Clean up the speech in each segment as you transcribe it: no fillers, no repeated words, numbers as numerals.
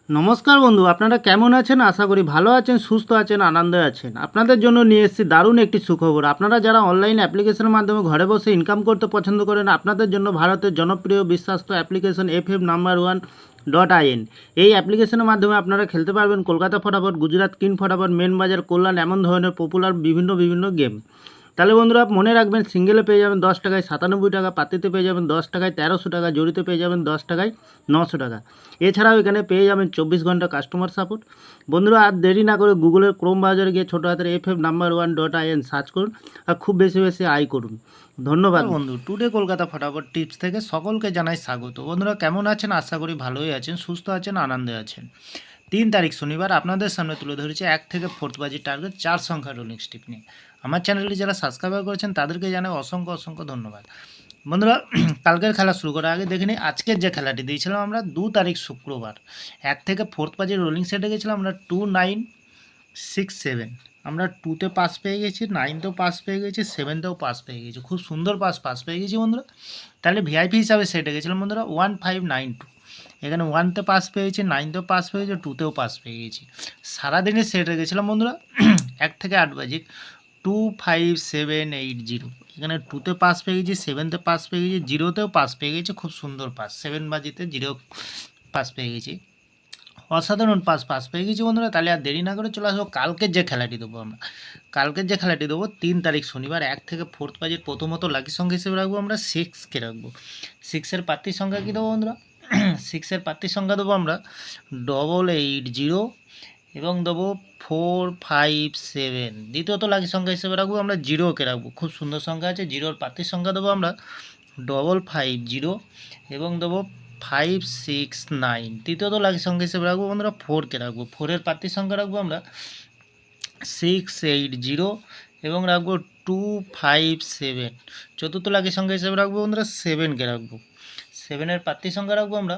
নমস্কার বন্ধু, আপনারা কেমন আছেন? আশা করি ভালো আছেন, সুস্থ আছেন, আনন্দে আছেন। আপনাদের জন্য নিয়ে এসেছি দারুণ একটি সুখবর। আপনারা যারা অনলাইন অ্যাপ্লিকেশনের মাধ্যমে ঘরে বসে ইনকাম করতে পছন্দ করেন, আপনাদের জন্য ভারতের জনপ্রিয় বিশ্বস্ত অ্যাপ্লিকেশন FF No.1.in। এই অ্যাপ্লিকেশনের মাধ্যমে আপনারা খেলতে পারবেন কলকাতা ফটাফট, গুজরাট কিং ফটাফট, মেন বাজার, কল্যাণ, এমন ধরনের পপুলার বিভিন্ন গেম। তাহলে বন্ধুরা মনে রাখবেন, সিঙ্গেলে পেয়ে যাবেন 10 টাকায় 97 টাকা, পাতিতে পেয়ে যাবেন 10 টাকায় 1300 টাকা, জড়িতে পেয়ে যাবেন 10 টাকায় 900 টাকা। এছাড়াও এখানে পেয়ে যাবেন 24 ঘন্টা কাস্টমার সাপোর্ট। বন্ধুরা আর দেরি না করে গুগলের ক্রোম ব্রাউজারে গিয়ে ছোটো হাতের FF No.1.in সার্চ করুন আর খুব বেশি আয় করুন। ধন্যবাদ বন্ধু। টুডে কলকাতা ফটাফট টিপস থেকে সকলকে জানাই স্বাগত। বন্ধুরা কেমন আছেন? আশা করি ভালোই আছেন, সুস্থ আছেন, আনন্দে আছেন। 3 তারিখ শনিবার আপনাদের সামনে তুলে ধরেছে 1 থেকে 4th বাজির টার্গেট 4 সংখ্যা রোলিং স্টিক নিয়ে। আমার চ্যানেলটি যারা সাবস্ক্রাইব করেছেন তাদেরকে জানাই অসংখ্য ধন্যবাদ। বন্ধুরা কালকের খেলা শুরু করার আগে দেখে নিই আজকের যে খেলাটি দিয়েছিলাম আমরা 2 তারিখ শুক্রবার 1 থেকে 4th বাজির রোলিং সেটে গেছিলাম আমরা 2967। আমরা 2তে পাস পেয়ে গেছি, 9তেও পাস পেয়ে গেছি, 7তেও পাস পেয়ে গেছি। খুব সুন্দর পাস পেয়ে গেছি বন্ধুরা। তাহলে ভিআইপি হিসাবে সেটে গেছিলাম বন্ধুরা 1592। এখানে 1তে পাস পেয়েছি, 9তেও পাস পেয়েছি, 2তেও পাস পেয়ে গেছি। সারাদিনে সেটে গেছিলাম বন্ধুরা 1 থেকে 8 বাজি 25780। এখানে 2তে পাস পেয়ে গেছি, 7তে পাস পেয়ে গেছি, 0তেও পাস পেয়ে গেছি। খুব সুন্দর পাস, 7 বাজিতে 0 পাস পেয়ে গেছি। অসাধারণ পাস পেয়ে গেছি বন্ধুরা। তাহলে আর দেরি না করে চলে আসবো কালকের যে খেলাটি দেবো আমরা। কালকের যে খেলাটি দেবো 3 তারিখ শনিবার 1 থেকে 4th বাজির প্রথমত লাকি সংখ্যা হিসেবে রাখবো আমরা 6কে রাখবো। 6-এর প্রার্থীর সংখ্যা কী দেবো বন্ধুরা? 6-এর প্রার্থীর সংখ্যা দেবো আমরা 880 এবং দেবো 457। দ্বিতীয়ত লাকি সংখ্যা হিসেবে রাখবো আমরা 0কে রাখবো। খুব সুন্দর সংখ্যা আছে। 0-এর প্রার্থীর সংখ্যা দেবো আমরা 550 এবং দেবো 569। তৃতীয়ত লাকি সংখ্যা হিসেবে রাখবো বন্ধুরা 4কে রাখবো। 4-এর প্রার্থীর সংখ্যা রাখবো আমরা 680 এবং রাখবো 257। চতুর্থ লাকি সংখ্যা হিসেবে রাখবো বন্ধুরা 7কে রাখবো। 7-এর প্রার্থীর সংখ্যা রাখবো আমরা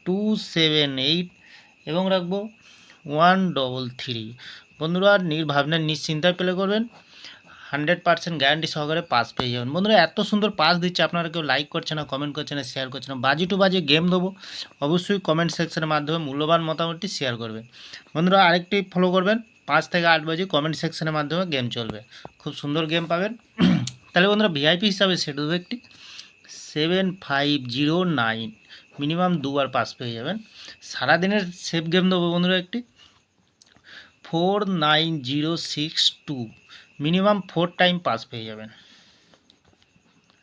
278 এবং রাখবো 133। বন্ধুরা নির্ভাবনায় নিশ্চিন্তায় প্লে করবেন, 100% গ্যারান্টি সহকারে পাস পেয়ে যাবেন। বন্ধুরা এত সুন্দর পাস দিচ্ছে, আপনারা কেউ লাইক করছে না, কমেন্ট করছে না, শেয়ার করছে না। বাজি টু বাজি গেম দেবো, অবশ্যই কমেন্ট সেকশনের মাধ্যমে মূল্যবান মতামতটি শেয়ার করবেন। বন্ধুরা আরেকটি ফলো করবেন, 5 থেকে 8 বাজি কমেন্ট সেকশনের মাধ্যমে গেম চলবে, খুব সুন্দর গেম পাবেন। তাহলে বন্ধুরা ভিআইপি হিসাবে সেট দেবো একটি 7509, মিনিমাম 2বার পাস পেয়ে যাবেন। সারাদিনের সেফ গেম দেবো বন্ধুরা একটি 49062, মিনিমাম 4 টাইম পাস পেয়ে যাবেন।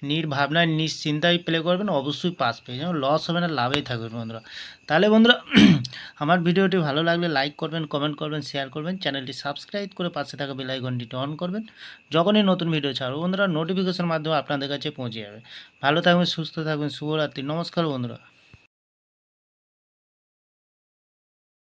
নির্ভাবনায় নিশ্চিন্তায় প্লে করবেন, অবশ্যই পাস পেয়ে যাবেন, লস হবে না, লাভেই থাকবেন বন্ধুরা। তাহলে বন্ধুরা আমার ভিডিওটি ভালো লাগলে লাইক করবেন, কমেন্ট করবেন, শেয়ার করবেন, চ্যানেলটি সাবস্ক্রাইব করে পাশে থাকা বেল আইকনটি অন করবেন। যখনই নতুন ভিডিও ছাড়বো বন্ধুরা নোটিফিকেশন মাধ্যমে আপনাদের কাছে পৌঁছে যাবে। ভালো থাকবেন, সুস্থ থাকবেন, শুভরাত্রি, নমস্কার বন্ধুরা।